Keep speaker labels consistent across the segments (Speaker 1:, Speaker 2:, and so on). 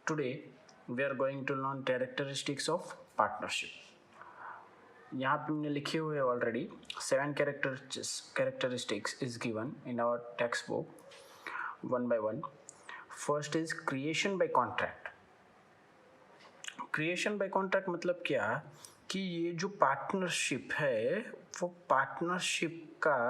Speaker 1: Today we are going to learn characteristics of partnership. यहाँ पे हमने लिखे हुए already 7 characteristics is given in our textbook one by one. First is creation by contract. Creation by contract मतलब क्या कि ये जो पार्टनरशिप है वो पार्टनरशिप का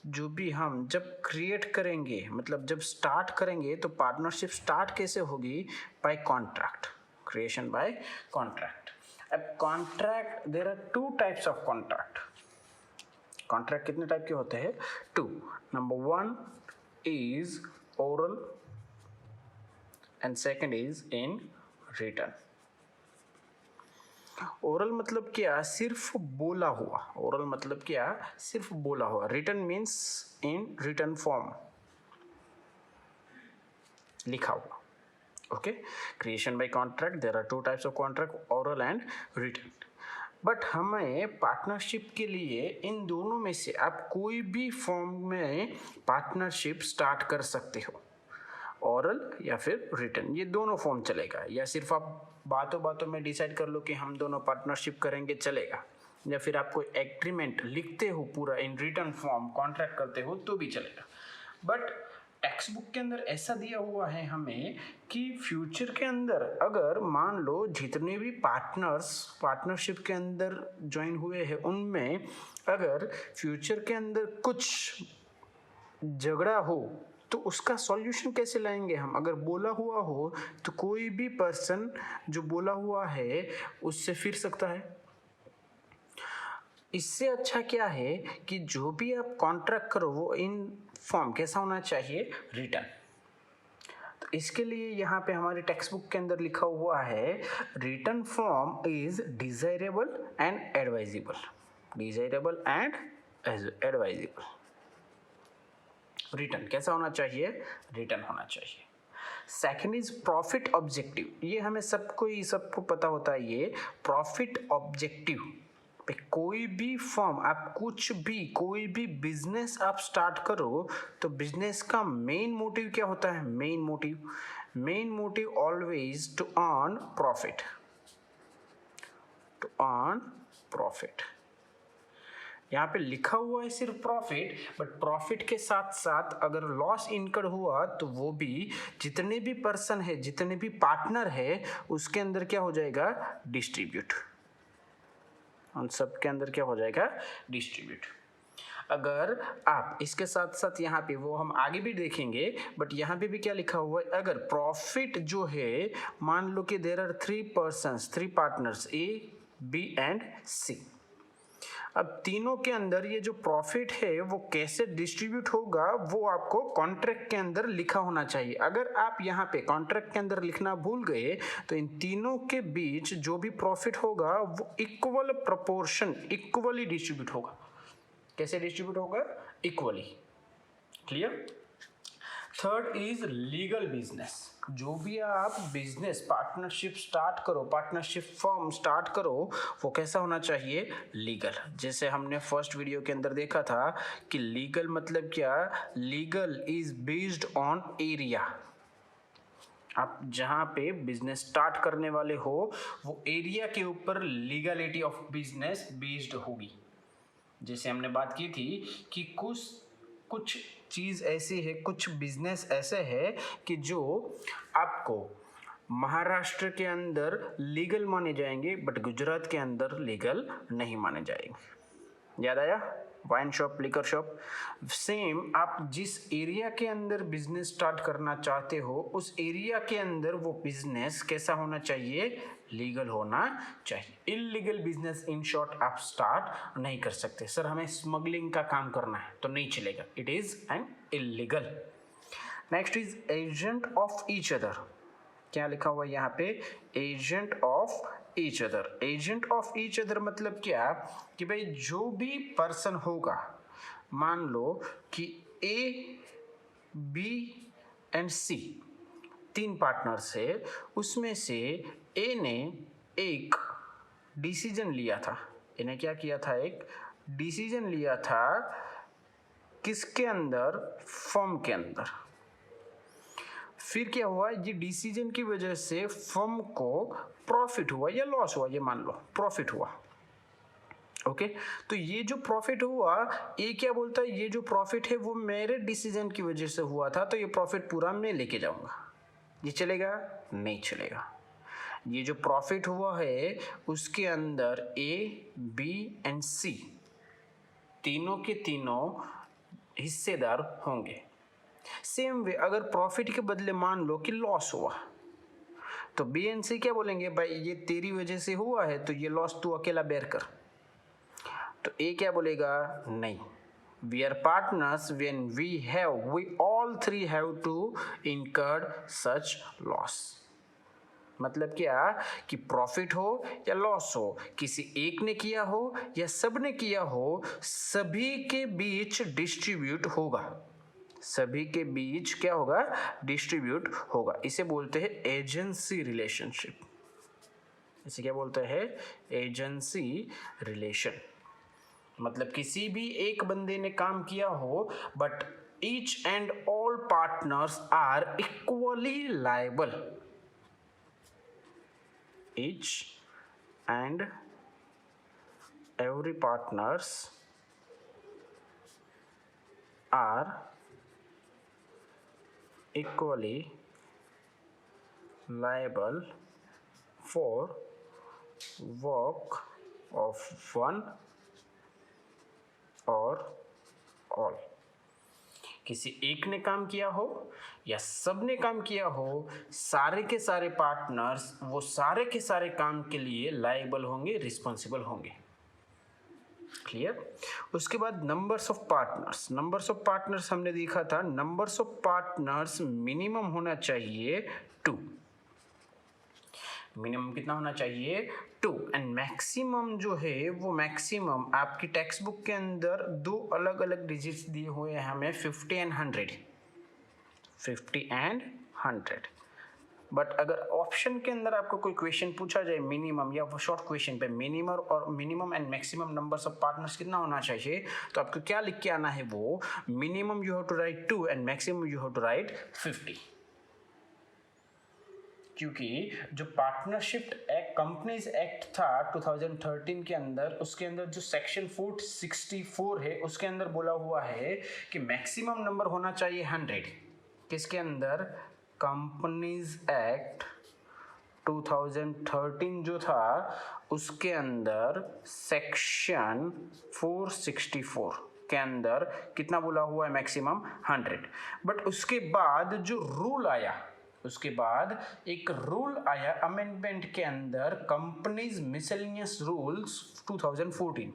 Speaker 1: जो भी हम जब क्रिएट करेंगे मतलब जब स्टार्ट करेंगे तो पार्टनरशिप स्टार्ट कैसे होगी? By contract. Creation by contract. अब contract, there are 2 types of contract. Contract कितने टाइप के होते हैं? 2. Number 1 is oral and second is in written. Oral मतलब क्या? सिर्फ बोला हुआ. ओरल मतलब क्या? सिर्फ बोला हुआ. Written means in written form, लिखा हुआ. Okay. Creation by contract, there are 2 types of contract, oral and written. But हमें पार्टनरशिप के लिए इन दोनों में से आप कोई भी फॉर्म में पार्टनरशिप स्टार्ट कर सकते हो. ओरल या फिर रिटन, ये दोनों फॉर्म चलेगा. या सिर्फ आप बातों बातों में डिसाइड कर लो कि हम दोनों पार्टनरशिप करेंगे, चलेगा. या फिर आप कोई एग्रीमेंट लिखते हो पूरा इन रिटन फॉर्म, कॉन्ट्रैक्ट करते हो तो भी चलेगा. बट टेक्स्ट बुक के अंदर ऐसा दिया हुआ है हमें कि फ्यूचर के अंदर अगर मान लो जितने भी पार्टनर्स पार्टनरशिप के अंदर ज्वाइन हुए हैं उनमें अगर फ्यूचर के अंदर कुछ झगड़ा हो तो उसका सॉल्यूशन कैसे लाएंगे हम? अगर बोला हुआ हो तो कोई भी पर्सन जो बोला हुआ है उससे फिर सकता है. इससे अच्छा क्या है कि जो भी आप कॉन्ट्रैक्ट करो वो इन फॉर्म कैसा होना चाहिए? रिटन. तो इसके लिए यहाँ पे हमारे टेक्स्ट बुक के अंदर लिखा हुआ है written form is desirable and advisable. Desirable and advisable. Written कैसा होना चाहिए? रिटर्न होना चाहिए. Second is profit objective. ये हमें सबको पता होता है. ये प्रॉफिट ऑब्जेक्टिव पे कोई भी फर्म आप कोई भी बिजनेस आप स्टार्ट करो तो बिजनेस का मेन मोटिव क्या होता है? Main motive always to earn profit. यहाँ पे लिखा हुआ है सिर्फ प्रॉफिट, बट प्रॉफिट के साथ साथ अगर लॉस इनकर हुआ तो वो भी जितने भी पर्सन है, जितने भी पार्टनर है उसके अंदर क्या हो जाएगा? डिस्ट्रीब्यूट. उन सब के अंदर क्या हो जाएगा? डिस्ट्रीब्यूट. अगर आप इसके साथ साथ यहाँ पे वो हम आगे भी देखेंगे, बट यहाँ पे भी क्या लिखा हुआ है? अगर प्रॉफिट जो है मान लो कि there are 3 partners A, B and C. अब तीनों के अंदर ये जो प्रॉफिट है वो कैसे डिस्ट्रीब्यूट होगा वो आपको कॉन्ट्रैक्ट के अंदर लिखा होना चाहिए. अगर आप यहाँ पे कॉन्ट्रैक्ट के अंदर लिखना भूल गए तो इन तीनों के बीच जो भी प्रॉफिट होगा वो इक्वल प्रोपोर्शन इक्वली डिस्ट्रीब्यूट होगा. कैसे डिस्ट्रीब्यूट होगा? Equally. Clear? Third is legal business. जो भी आप बिजनेस पार्टनरशिप स्टार्ट करो, पार्टनरशिप फर्म स्टार्ट करो, वो कैसा होना चाहिए? लीगल. जैसे हमने फर्स्ट वीडियो के अंदर देखा था कि लीगल मतलब क्या? Legal is based on area. आप जहाँ पे बिजनेस स्टार्ट करने वाले हो वो एरिया के ऊपर लीगलिटी ऑफ बिजनेस बेस्ड होगी. जैसे हमने बात की थी कि कुछ चीज़ ऐसी है, कुछ बिजनेस ऐसे है कि जो आपको महाराष्ट्र के अंदर लीगल माने जाएंगे बट गुजरात के अंदर लीगल नहीं माने जाएंगे. याद आया? Wine shop, liquor shop. Same आप जिस एरिया के अंदर बिजनेस स्टार्ट करना चाहते हो उस एरिया के अंदर वो बिजनेस कैसा होना चाहिए? लीगल होना चाहिए. इलीगल बिजनेस इन शॉर्ट आप स्टार्ट नहीं कर सकते. सर हमें स्मगलिंग का काम करना है तो नहीं चलेगा. It is an illegal. Next is agent of each other. क्या लिखा हुआ है यहाँ पे? Agent of each other. Agent of each other मतलब क्या कि भाई जो भी पर्सन होगा, मान लो कि A, B and C 3 partners है, उसमें से A ने एक डिसीजन लिया था. इन्हें क्या किया था? एक डिसीजन लिया था. किसके अंदर? फर्म के अंदर. फिर क्या हुआ, ये डिसीजन की वजह से फर्म को प्रॉफिट हुआ या लॉस हुआ, ये मान लो प्रॉफिट हुआ। ओके तो ये जो प्रॉफिट हुआ, ये क्या बोलता है, ये जो प्रॉफिट है वो मेरे डिसीजन की वजह से हुआ था, तो ये प्रॉफिट पूरा मैं लेके जाऊंगा। ये चलेगा? नहीं चलेगा। ये जो प्रॉफिट हुआ है उसके अंदर ए, बी एंड सी तीनों के तीनों हिस्सेदार होंगे। सेम वे अगर प्रॉफिट के बदले मान लो कि लॉस हुआ, तो बी एंड सी क्या बोलेंगे, भाई ये तेरी वजह से हुआ है तो ये लॉस तू अकेला बेयर कर। तो ए क्या बोलेगा, नहीं, we are partners when we all three have to incur such loss। मतलब क्या कि प्रॉफिट हो या लॉस हो, किसी एक ने किया हो या सब ने किया हो, सभी के बीच डिस्ट्रीब्यूट होगा, सभी के बीच क्या होगा, डिस्ट्रीब्यूट होगा। इसे बोलते हैं एजेंसी रिलेशनशिप। इसे क्या बोलते हैं, एजेंसी रिलेशन। मतलब किसी भी एक बंदे ने काम किया हो but each and all partners are equally liable, each and every partners are equally liable for work of one or all। किसी एक ने काम किया हो या सब ने काम किया हो, सारे के सारे पार्टनर्स वो सारे के सारे काम के लिए लायबल होंगे, रिस्पॉन्सिबल होंगे। क्लियर? उसके बाद numbers of partners. Numbers of partners हमने देखा था, नंबर्स ऑफ पार्टनर्स मिनिमम होना चाहिए 2। मिनिमम कितना होना चाहिए, 2। एंड मैक्सिमम जो है वो मैक्सिमम आपकी टेक्स्ट बुक के अंदर 2 अलग अलग डिजिट्स दिए हुए हैं हमें, 50 एंड 100, 50 एंड 100। बट अगर ऑप्शन के अंदर आपको कोई क्वेश्चन पूछा जाए मिनिमम या शॉर्ट क्वेश्चन पे minimum and maximum numbers of partners कितना होना चाहिए, तो आपको क्या लिख के आना है, वो minimum you have to write 2 and maximum you have to write 50। क्योंकि जो पार्टनरशिप एक्ट, कंपनीज एक्ट था 2013 के अंदर, उसके अंदर जो सेक्शन 464 है उसके अंदर बोला हुआ है कि मैक्सिमम नंबर होना चाहिए 100। किसके अंदर, कंपनीज एक्ट 2013 जो था उसके अंदर सेक्शन 464 के अंदर कितना बोला हुआ है, मैक्सिमम 100। बट उसके बाद जो रूल आया, उसके बाद एक रूल आया अमेंडमेंट के अंदर, कंपनीज मिसलेनियस रूल्स 2014,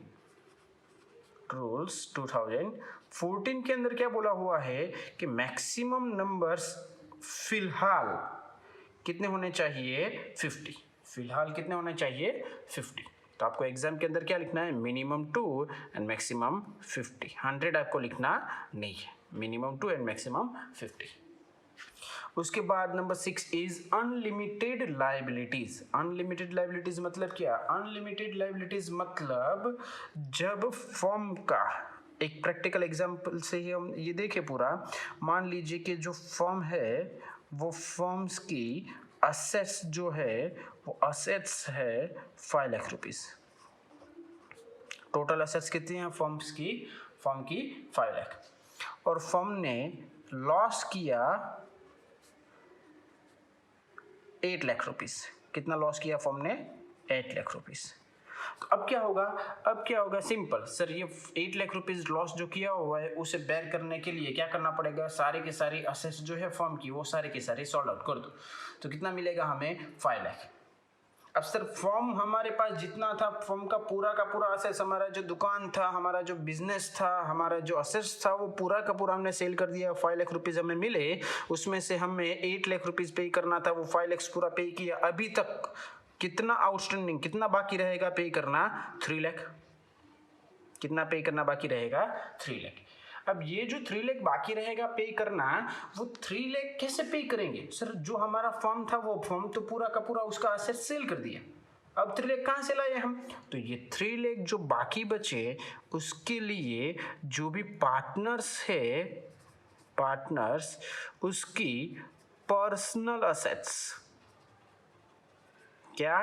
Speaker 1: रूल्स 2014 के अंदर क्या बोला हुआ है कि मैक्सिमम नंबर्स फिलहाल कितने होने चाहिए, 50। फिलहाल कितने होने चाहिए, 50। तो आपको एग्जाम के अंदर क्या लिखना है, मिनिमम 2 एंड मैक्सिमम 50। 100 आपको लिखना नहीं है, मिनिमम 2 एंड मैक्सिमम 50। उसके बाद number 6 is unlimited liabilities. Unlimited liabilities मतलब क्या, अनलिमिटेड लायबिलिटीज मतलब जब फर्म का, एक प्रैक्टिकल एग्जांपल से ही हम ये देखें पूरा, मान लीजिए कि जो फर्म है वो फर्म्स की असेट्स जो है वो असेट्स है 5 लाख रुपीस। टोटल असेट्स कितनी हैं फर्म्स की, फर्म की 5 लाख, और फर्म ने लॉस किया 8 लाख रुपीस। कितना लॉस किया फर्म ने, 8 लाख रुपीस। तो अब क्या होगा, अब क्या होगा, सिंपल सर, ये 8 लाख रुपीस लॉस जो किया हुआ है उसे बेयर करने के लिए क्या करना पड़ेगा, सारे के सारे असेट्स जो है फर्म की वो सारे के सारे सॉल्व आउट कर दो। तो कितना मिलेगा हमें, 5 लाख। अब सर फर्म हमारे पास जितना था, फर्म का पूरा असेट्स, हमारा जो दुकान था, हमारा जो बिजनेस था, हमारा जो असेट्स था, वो पूरा का पूरा हमने सेल कर दिया, 5 लाख रुपीस हमें मिले, उसमें से हमें 8 लाख रुपीस पे करना था, वो 5 लाख पूरा पे किया। अभी तक कितना आउटस्टैंडिंग, कितना बाकी रहेगा पे करना, 3 लाख। कितना पे करना बाकी रहेगा, 3 लाख। अब ये जो 3 लाख बाकी रहेगा पे करना, वो 3 लाख कैसे पे करेंगे सर, जो हमारा फर्म था वो फर्म तो पूरा का पूरा उसका असेट सेल कर दिया, अब 3 लाख कहाँ से लाए हम, तो ये 3 लाख जो बाकी बचे उसके लिए जो भी पार्टनर्स है, पार्टनर्स उसकी पर्सनल असेट्स। क्या?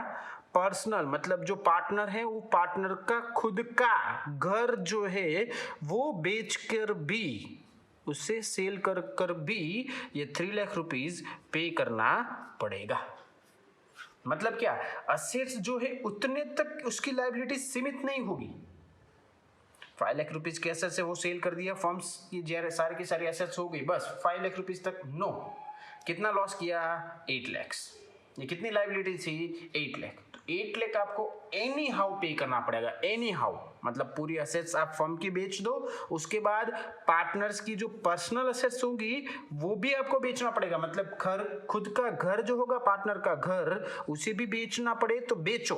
Speaker 1: पर्सनल मतलब जो पार्टनर है वो पार्टनर का खुद का घर जो है वो बेचकर भी, उसे सेल कर कर भी ये 3 लाख रुपीज पे करना पड़ेगा। मतलब क्या? असेट्स जो है उतने तक उसकी लायबिलिटी सीमित नहीं होगी। 5 लाख रुपीज के एसेट्स से वो सेल कर दिया, फर्म्स की सारी की सारी एसेट्स हो गई, बस 5 लाख रुपीज तक नो। कितना लॉस किया? 8 लाख। ये कितनी लायबिलिटी थी? 8 लाख। तो 8 लाख आपको एनी हाउ पे करना पड़ेगा। एनी हाउ मतलब पूरी एसेट्स आप फर्म की बेच दो, उसके बाद पार्टनर्स की जो पर्सनल एसेट्स होगी वो भी आपको बेचना पड़ेगा। मतलब घर, खुद का घर जो होगा पार्टनर का घर, उसे भी बेचना पड़े तो बेचो,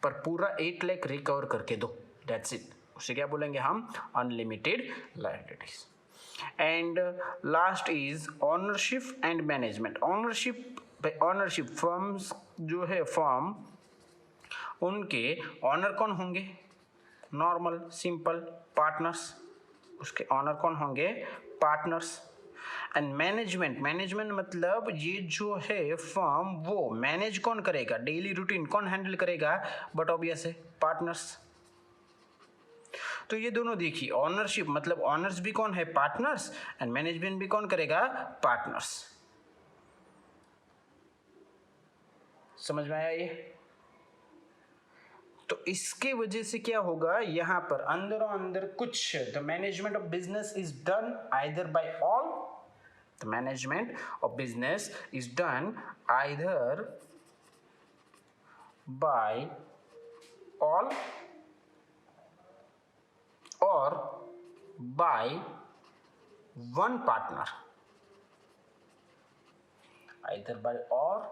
Speaker 1: पर पूरा 8 लाख रिकवर करके दो। That's it. उसे क्या बोलेंगे हम? Unlimited liabilities. And last is ownership and management. Ownership firms जो है फर्म, उनके ऑनर कौन होंगे? Normal simple partners. उसके ऑनर कौन होंगे? पार्टनर्स। एंड मैनेजमेंट मतलब ये जो है फर्म वो मैनेज कौन करेगा? डेली रूटीन कौन हैंडल करेगा? बट ऑब्वियस है पार्टनर्स। तो ये दोनों देखिए, ऑनरशिप मतलब ऑनर्स भी कौन है? पार्टनर्स। एंड मैनेजमेंट भी कौन करेगा? पार्टनर्स। समझ में आया ये? तो इसके वजह से क्या होगा, यहां पर अंदर कुछ, the management of business is done either bye all, the management of business is done either bye all or by one partner, either by all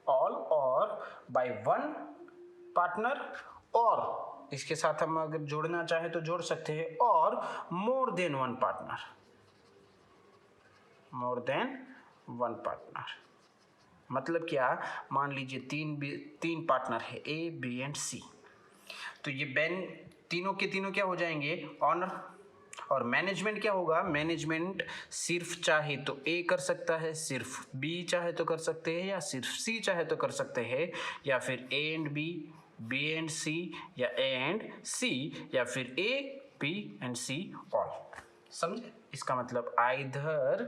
Speaker 1: or by one partner, और इसके साथ हम अगर जोड़ना चाहे तो जोड़ सकते हैं, और more than one partner, more than one partner। मतलब क्या? मान लीजिए तीन पार्टनर है A, B एंड C, तो ये तीनों के तीनों क्या हो जाएंगे? ऑनर। और मैनेजमेंट क्या होगा? मैनेजमेंट सिर्फ चाहे तो A कर सकता है, सिर्फ B चाहे तो कर सकते हैं, या सिर्फ C चाहे तो कर सकते हैं, या फिर A and B, B and C, या A एंड C, या फिर A, B and C all. समझे? इसका मतलब आइदर,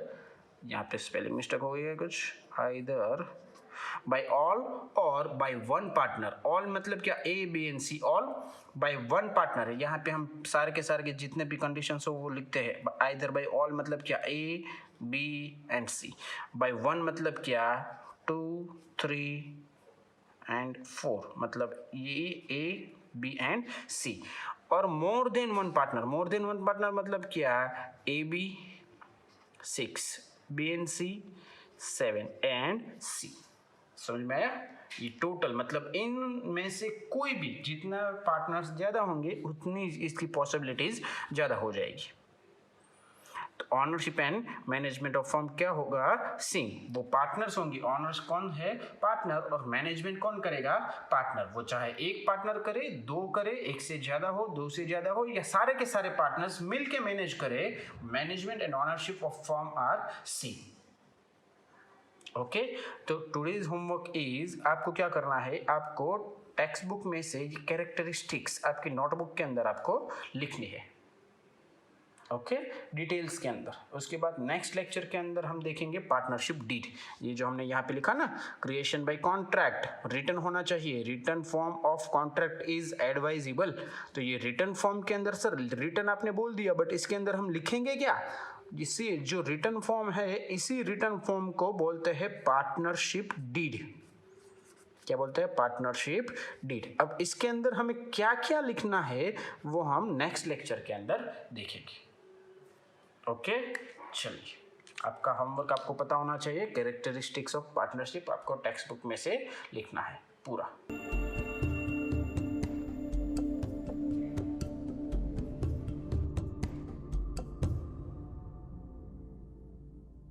Speaker 1: यहाँ पे स्पेलिंग मिस्टेक हो गई है कुछ, आइदर by all और by one partner। all मतलब क्या? A, B and C all by one partner है। यहाँ पे हम सारे के जितने भी कंडीशंस हो वो लिखते हैं। either by all मतलब क्या? A, B and C। by one मतलब क्या? 2, 3 and 4 मतलब ये A, B and C। और more than one partner मतलब क्या? A, B 6, B and C 7 and C। समझ में आया? ये टोटल मतलब इनमें से कोई भी, जितना पार्टनर्स ज्यादा होंगे उतनी इसकी पॉसिबिलिटीज ज्यादा हो जाएगी। तो ownership and management of firm क्या होगा? सेम, वो पार्टनर्स होंगे। ऑनर्स कौन है? पार्टनर। और मैनेजमेंट कौन करेगा? पार्टनर। वो चाहे एक पार्टनर करे, दो करे, एक से ज्यादा हो, दो से ज्यादा हो, या सारे के सारे पार्टनर्स मिलके मैनेज करे। Management and ownership of firm are same. Okay, तो टुडेज होमवर्क इज, आपको क्या करना है? आपको टेक्स्ट बुक में से कैरेक्टरिस्टिक्स आपकी नोटबुक के अंदर आपको लिखनी है। ओके, डिटेल्स के अंदर। उसके बाद नेक्स्ट लेक्चर के अंदर हम देखेंगे पार्टनरशिप डीड। ये जो हमने यहाँ पे लिखा ना, क्रिएशन बाय कॉन्ट्रैक्ट, रिटन होना चाहिए। Written form of contract is advisable. तो ये रिटन फॉर्म के अंदर, सर रिटन आपने बोल दिया, बट इसके अंदर हम लिखेंगे क्या? इसी जो रिटन फॉर्म है, इसी रिटन फॉर्म को बोलते हैं पार्टनरशिप डीड। क्या बोलते हैं? Partnership deed. अब इसके अंदर हमें क्या क्या लिखना है वो हम नेक्स्ट लेक्चर के अंदर देखेंगे। ओके, चलिए, आपका होमवर्क आपको पता होना चाहिए। कैरेक्टरिस्टिक्स ऑफ पार्टनरशिप आपको टेक्स्ट बुक में से लिखना है पूरा।